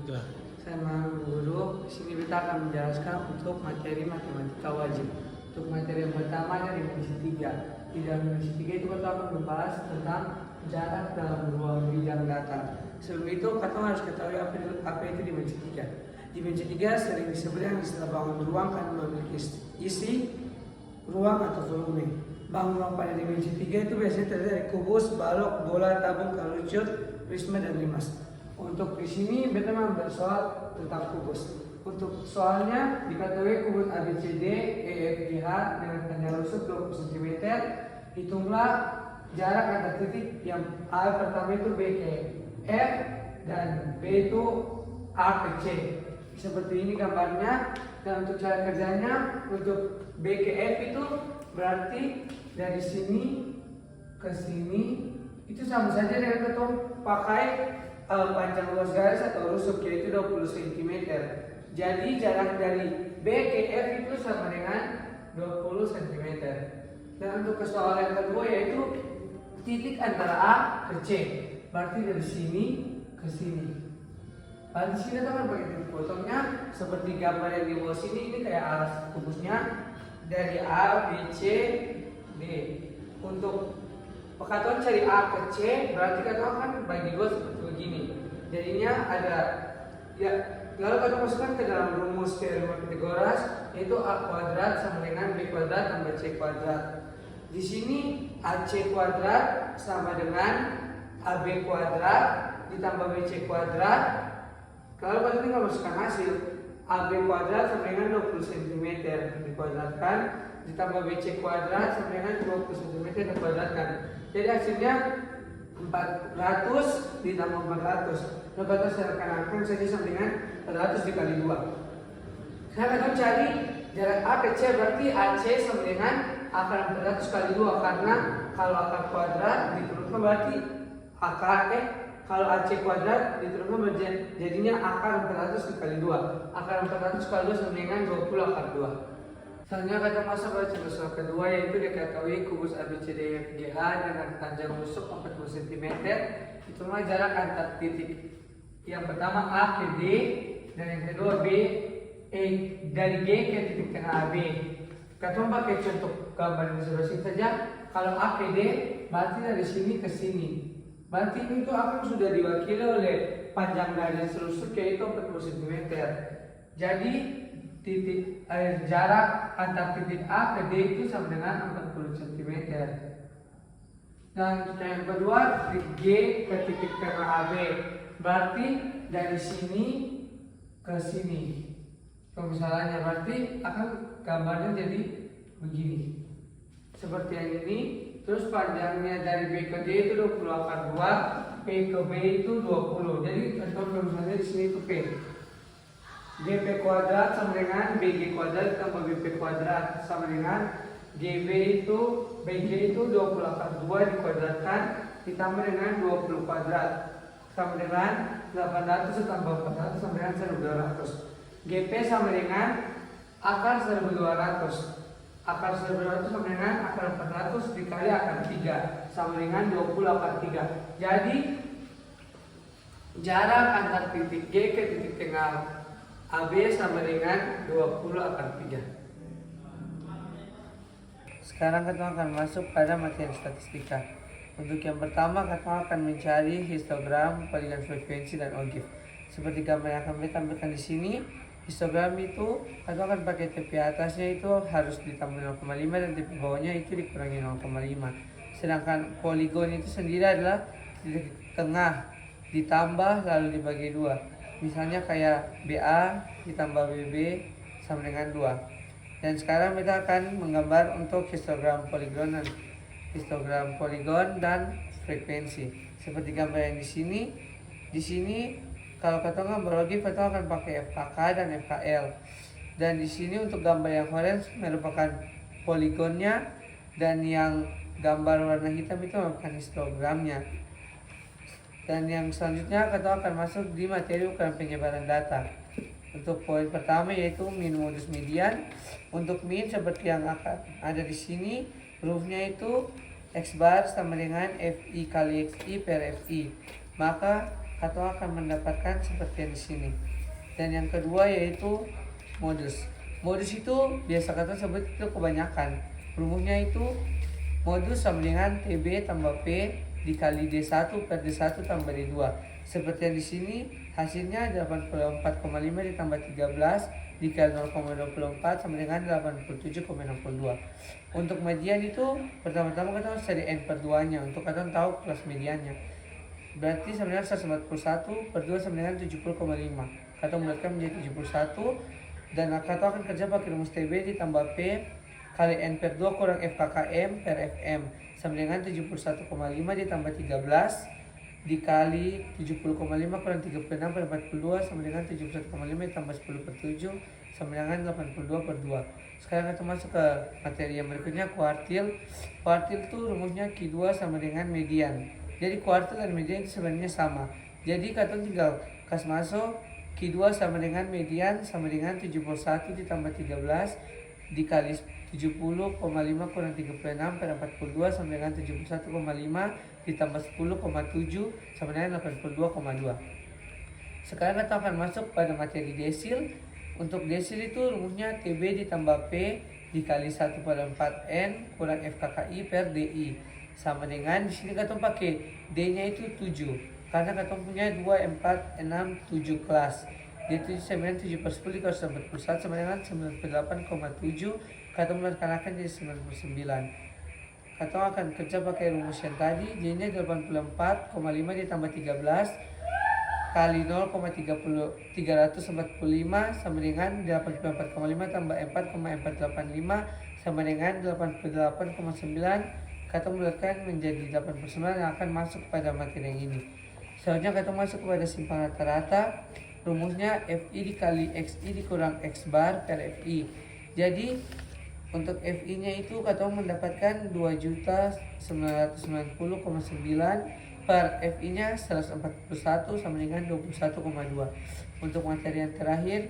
Ya. Saya Maharul Guru. Di sini kita akan menjelaskan untuk materi matematika wajib. Untuk materi yang pertama dari dimensi 3. Di dalam dimensi 3 itu kita akan membahas tentang jarak dalam ruang bidang data. Sebelum itu kita harus ketahui apa itu dimensi 3. Dimensi 3 sering disebut dengan istilah bangun ruang karena memiliki isi ruang atau volume. Bangun ruang pada dimensi 3 itu biasanya terdiri dari kubus, balok, bola, tabung, kerucut, prisma, dan limas. Untuk di sini kita mengambil soal tentang kubus. Untuk soalnya diketahui kubus ABCD EFGH dengan panjang rusuk 20 cm. Hitunglah jarak antar titik yang A pertama itu B ke F dan B itu A ke C. Seperti ini gambarnya. Dan untuk cara kerjanya, untuk B ke F itu berarti dari sini ke sini itu sama saja dengan kita pakai panjang luas garis atau rusuk, yaitu 20 cm. Jadi jarak dari B ke F itu sama dengan 20 cm. Dan untuk soal yang kedua yaitu titik antara A ke C, berarti dari sini ke sini. Di sini kan pakai titik potongnya seperti gambar yang di bawah sini. Ini kayak arah kubusnya dari A, B, C, D. Untuk kata cari A ke C, berarti kata kan bagi dua seperti begini. Jadinya ada ya. Lalu kita masukkan ke dalam rumus teorema Pythagoras, yaitu A kuadrat sama dengan B kuadrat tambah C kuadrat. Di sini AC kuadrat sama dengan AB kuadrat ditambah BC kuadrat. Kalau kita tinggal masukkan hasil, AB kuadrat sama dengan 20 cm dikuadratkan ditambah BC kuadrat sama dengan 20 cm dikuadratkan. Jadi hasilnya 400 ditambah 400. Lalu kita secara kanan saja sama dengan 400 dikali 2. Sekarang kita cari jarak A ke C, berarti AC sama dengan akar 400 kali 2. Karena kalau akar kuadrat diturunkan berarti kalau AC kuadrat diturunkan jadinya akar 400 dikali 2. Akar 400 kali 2 sama dengan 20 akar 2. Selanjutnya kita masuk ke contoh soal kedua, yaitu diketahui kubus ABCDEFGH dengan panjang rusuk 40 cm. Hitunglah jarak antar titik. Yang pertama A ke D dan yang kedua dari G ke titik tengah AB. Kita pakai contoh gambar di sebelah sini saja. Kalau A ke D berarti dari sini ke sini. Berarti ini tuh akan sudah diwakili oleh panjang garis rusuk yaitu 40 cm. Jadi jarak antar titik A ke D itu sama dengan 40 cm. Dan yang kedua G ke titik tengah AB, berarti dari sini ke sini. Pemisalannya berarti akan gambarnya jadi begini. Seperti yang ini. Terus panjangnya dari B ke D itu 20 akar 2, P ke B itu 20. Jadi contoh misalnya di sini itu P. GP kuadrat sama dengan BG kuadrat tambah BP kuadrat sama dengan GB itu BG itu 20 akar 2 dikuadratkan ditambah dengan 20 kuadrat sama dengan 800 tambah 400 sama dengan 1200. GP sama dengan akar 1200. Akar 1200 sama dengan akar 400 dikali akar 3 sama dengan 20 akar 3. Jadi jarak antar titik G ke titik tengah AB sama dengan 20 akar 3. Sekarang kita akan masuk pada materi statistika. Untuk yang pertama kita akan mencari histogram, poligon frekuensi, dan ogive. Seperti gambar yang akan kita tampilkan di sini, histogram itu kita akan pakai tepi atasnya itu harus ditambah 0,5 dan tepi bawahnya itu dikurangi 0,5. Sedangkan poligon itu sendiri adalah di tengah ditambah lalu dibagi 2. Misalnya kayak BA ditambah BB sama dengan 2. Dan sekarang kita akan menggambar untuk histogram poligon dan frekuensi. Seperti gambar yang di sini. Di sini kalau kita gambar lagi kita akan pakai FKK dan FKL. Dan di sini untuk gambar yang orange merupakan poligonnya dan yang gambar warna hitam itu merupakan histogramnya. Dan yang selanjutnya kita akan masuk di materi ukuran penyebaran data. Untuk poin pertama yaitu min modus median. Untuk min seperti yang akan ada di sini, rumusnya itu X bar sama dengan FI kali XI per FI. Maka atau akan mendapatkan seperti yang di sini. Dan yang kedua yaitu modus. Modus itu biasa kata sebut itu kebanyakan. Rumusnya itu modus sama dengan TB tambah P dikali D1 per D1 tambah D2. Seperti yang di sini hasilnya 84,5 ditambah 13 dikali 0,24 sama dengan 87,62. Untuk median itu pertama-tama kita harus cari N per 2 nya untuk kita tahu kelas mediannya. Berarti sama dengan 141 per 2 sama dengan 70,5. Kita bulatkan menjadi 71 dan kita akan kerja pakai rumus TB ditambah P kali N per 2 kurang FKKM per FM sama dengan 71,5 ditambah 13 dikali 70,5 kurang 36 per 42 sama dengan 71,5 ditambah 10 per 7 sama dengan 82 per 2. Sekarang kita masuk ke materi yang berikutnya, kuartil. Kuartil itu rumusnya Q2 sama dengan median. Jadi kuartil dan median itu sebenarnya sama. Jadi kita tinggal kas masuk Q2 sama dengan median sama dengan 71 ditambah 13 dikali 70,5 kurang 36 per 42 sama dengan 71,5 ditambah 10,7 sama dengan 82,2. Sekarang kita akan masuk pada materi desil. Untuk desil itu rumusnya TB ditambah P dikali 1 per 4N kurang FKKI per DI sama dengan di sini kita pakai D-nya itu 7 karena kita punya 2, 4, 6, 7 kelas. D7 sama dengan 7 per 10 dikali 41 sama dengan 98,7. Kita melaksanakan jadi 99. Kita akan kerja pakai rumus yang tadi. Jadinya 84,5 ditambah 13 kali 0,345 sama dengan 84,5 tambah 4,485 sama dengan 88,9. Kita bulatkan menjadi 89 yang akan masuk pada materi yang ini. Selanjutnya kita masuk kepada simpan rata-rata. Rumusnya FI dikali XI dikurang X bar per FI. Jadi untuk FI-nya itu kita mendapatkan 2.990,9 per FI-nya 141 sama dengan 21,2. Untuk materi yang terakhir,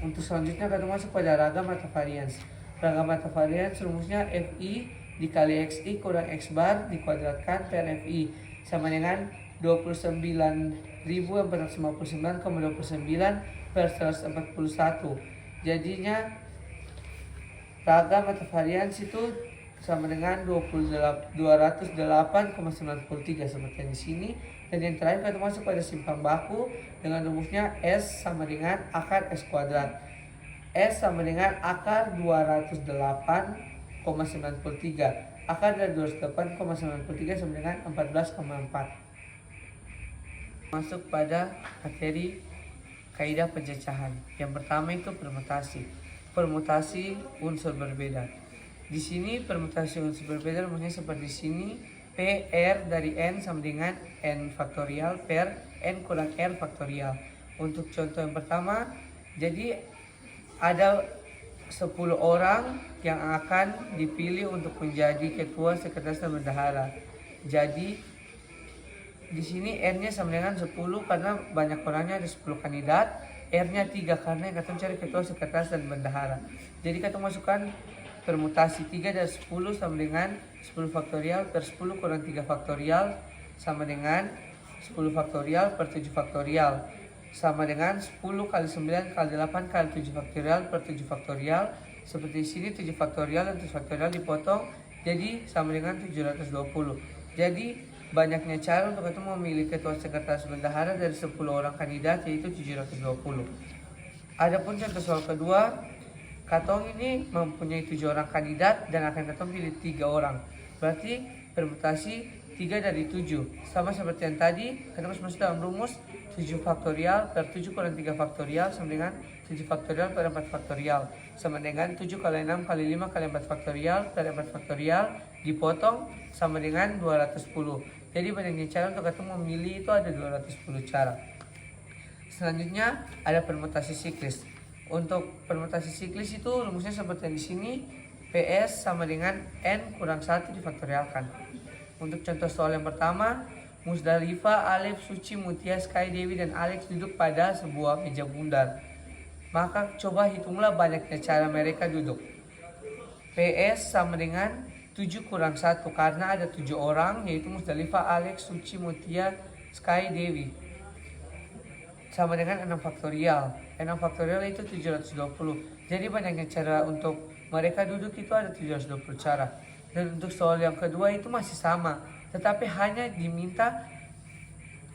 untuk selanjutnya kita masuk pada ragam atau varians. Ragam atau varians rumusnya FI dikali XI kurang X bar dikuadratkan per FI sama dengan 29.459,29 per 141. Jadinya ragam atau varians itu sama dengan 208,93 seperti yang di sini. Dan yang terakhir kita masuk pada simpang baku dengan rumusnya S sama dengan akar S kuadrat. S sama dengan akar 208,93. Akar dari 208,93 sama dengan 14,4. Masuk pada materi kaidah pencacahan. Yang pertama itu permutasi. Permutasi unsur berbeda. Di sini permutasi unsur berbeda rumusnya seperti sini. PR dari N sama dengan N faktorial per N kurang R faktorial. Untuk contoh yang pertama, jadi ada 10 orang yang akan dipilih untuk menjadi ketua, sekretaris dan bendahara. Jadi di sini N-nya sama dengan 10 karena banyak orangnya, ada 10 kandidat. R-nya 3 karena yang kita cari ketua, sekretaris dan bendahara. Jadi kita masukkan permutasi 3 dari 10 sama dengan 10 faktorial per 10 kurang 3 faktorial sama dengan 10 faktorial per 7 faktorial sama dengan 10 kali 9 kali 8 kali 7 faktorial per 7 faktorial. Seperti di sini 7 faktorial dan 7 faktorial dipotong jadi sama dengan 720. Jadi banyaknya cara untuk itu memilih ketua, sekretaris, bendahara dari 10 orang kandidat yaitu 720. Adapun contoh soal kedua, katong ini mempunyai 7 orang kandidat dan akan katong pilih 3 orang. Berarti permutasi 3 dari 7. Sama seperti yang tadi, kita masuk dalam rumus 7 faktorial per 7 kurang 3 faktorial sama dengan 7 faktorial per 4 faktorial. Sama dengan 7 kali 6 kali 5 kali 4 faktorial per 4 faktorial dipotong sama dengan 210. Jadi banyaknya cara untuk kita memilih itu ada 210 cara. Selanjutnya ada permutasi siklis. Untuk permutasi siklis itu rumusnya seperti yang di sini. PS sama dengan N kurang 1 difaktorialkan. Untuk contoh soal yang pertama, Musdalifah, Alif, Suci, Mutia, Sky, Dewi, dan Alex duduk pada sebuah meja bundar. Maka coba hitunglah banyaknya cara mereka duduk. PS sama dengan 7 kurang 1 karena ada 7 orang yaitu Musdalifah, Alex, Suci, Mutia, Sky, Dewi. Sama dengan 6 faktorial. 6 faktorial itu 720. Jadi banyaknya cara untuk mereka duduk itu ada 720 cara. Dan untuk soal yang kedua itu masih sama. Tetapi hanya diminta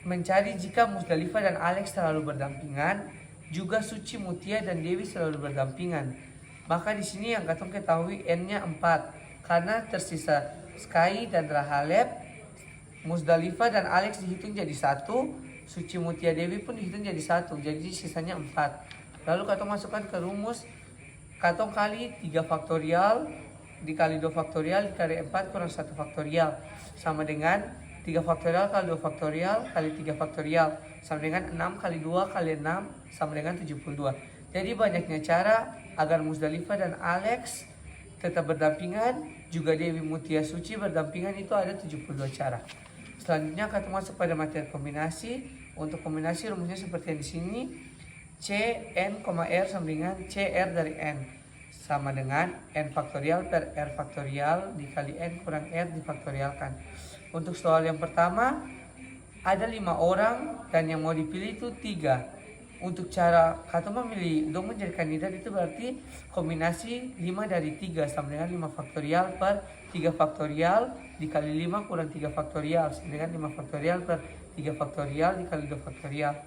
mencari jika Musdalifah dan Alex selalu berdampingan, juga Suci, Mutia, dan Dewi selalu berdampingan. Maka di sini yang katong ketahui N-nya 4. Karena tersisa Sky dan Rahalep, Musdalifah dan Alex dihitung jadi 1, Suci, Mutia, Dewi pun dihitung jadi 1. Jadi sisanya 4. Lalu katong masukkan ke rumus, katong kali 3 faktorial dikali 2 faktorial dikali 4 kurang 1 faktorial sama dengan 3 faktorial kali 2 faktorial kali 3 faktorial sama dengan 6 kali 2 kali 6 sama dengan 72. Jadi banyaknya cara agar Musdalifah dan Alex tetap berdampingan, juga Dewi, Mutia, Suci berdampingan, itu ada 72 cara. Selanjutnya kita masuk pada materi kombinasi. Untuk kombinasi rumusnya seperti yang di sini. C N, R sama dengan C R dari N sama dengan N faktorial per R faktorial dikali N kurang R difaktorialkan. Untuk soal yang pertama ada 5 orang dan yang mau dipilih itu 3. Untuk cara kata memilih untuk menjadi kandidat itu berarti kombinasi 5 dari 3 sama dengan 5 faktorial per 3 faktorial dikali 5 kurang 3 faktorial sama dengan 5 faktorial per 3 faktorial dikali 2 faktorial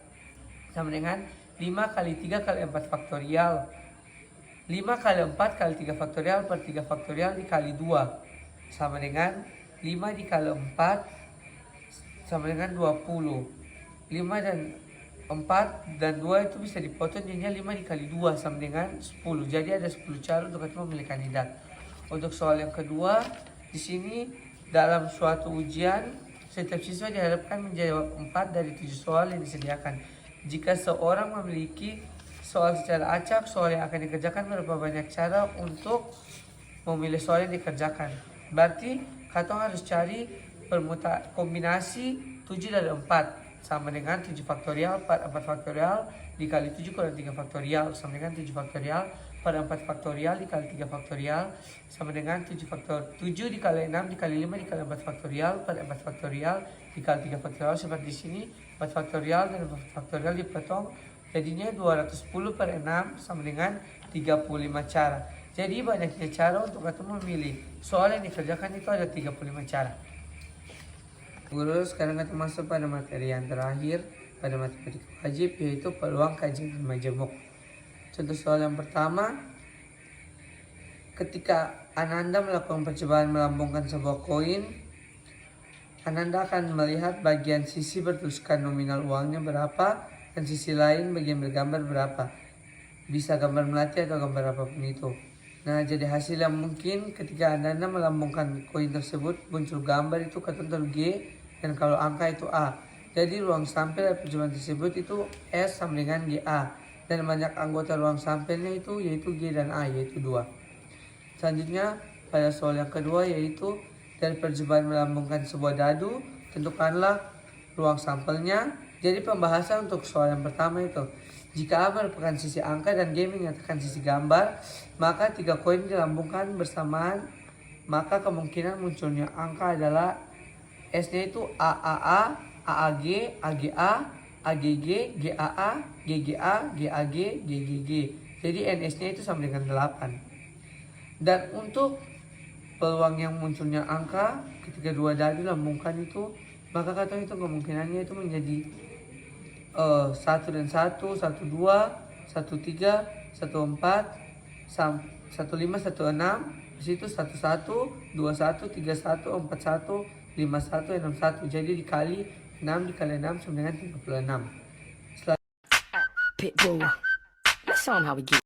sama dengan 5 kali 3 kali 4 faktorial. 5 kali 4 kali 3 faktorial per 3 faktorial dikali 2 sama dengan 5 dikali 4 sama dengan 20. 5 dan 4 dan 2 itu bisa dipotong jadinya 5 dikali 2 sama dengan 10. Jadi ada 10 cara untuk kita memilih kandidat. Untuk soal yang kedua, di sini dalam suatu ujian setiap siswa diharapkan menjawab 4 dari 7 soal yang disediakan. Jika seorang memiliki soal secara acak, soal yang akan dikerjakan berapa banyak cara untuk memilih soal yang dikerjakan. Berarti katong harus cari kombinasi 7 dari 4 sama dengan 7 faktorial per 4 faktorial dikali 7 kurang 3 faktorial sama dengan 7 faktorial per 4 faktorial dikali 3 faktorial sama dengan 7 dikali 6 dikali 5 dikali 4 faktorial per 4 faktorial dikali 3 faktorial seperti di sini. 4 faktorial dan 4 faktorial dipotong jadinya 210 per 6 sama dengan 35 cara. Jadi banyaknya cara untuk kita memilih soal yang dikerjakan itu ada 35 cara. Guru, sekarang kita masuk pada materi yang terakhir pada matematika wajib, yaitu peluang kajian majemuk. Contoh soal yang pertama, ketika Ananda melakukan percobaan melambungkan sebuah koin, Ananda akan melihat bagian sisi bertuliskan nominal uangnya berapa dan sisi lain bagian bergambar berapa. Bisa gambar melati atau gambar apapun itu. Nah, jadi hasil yang mungkin ketika Ananda melambungkan koin tersebut muncul gambar itu ketentuan G, dan kalau angka itu A. Jadi ruang sampel dari percobaan tersebut itu S sama dengan GA. Dan banyak anggota ruang sampelnya itu yaitu G dan A, yaitu 2. Selanjutnya pada soal yang kedua, yaitu dari percobaan melambungkan sebuah dadu, tentukanlah ruang sampelnya. Jadi pembahasan untuk soal yang pertama itu, jika A merupakan sisi angka dan G menyatakan sisi gambar, maka 3 koin dilambungkan bersamaan, maka kemungkinan munculnya angka adalah S-nya itu AAA, AAG, AGA, AGG, GAA, GGA, GAG, GGG. Jadi NS-nya itu sama dengan 8. Dan untuk peluang yang munculnya angka ketika 2 dadu dilambungkan itu, maka kata itu kemungkinannya itu menjadi 1 dan 1, 1, 2, 1, 3, 1, 4, 1, 5, 1, 6, di situ 1, 1, 2, 1, 3, 1, 4, 1, 5, 1, 6, 1. Jadi dikali 6 dikali 6 sama dengan 36. Pitbull. Let's show 'em how we get.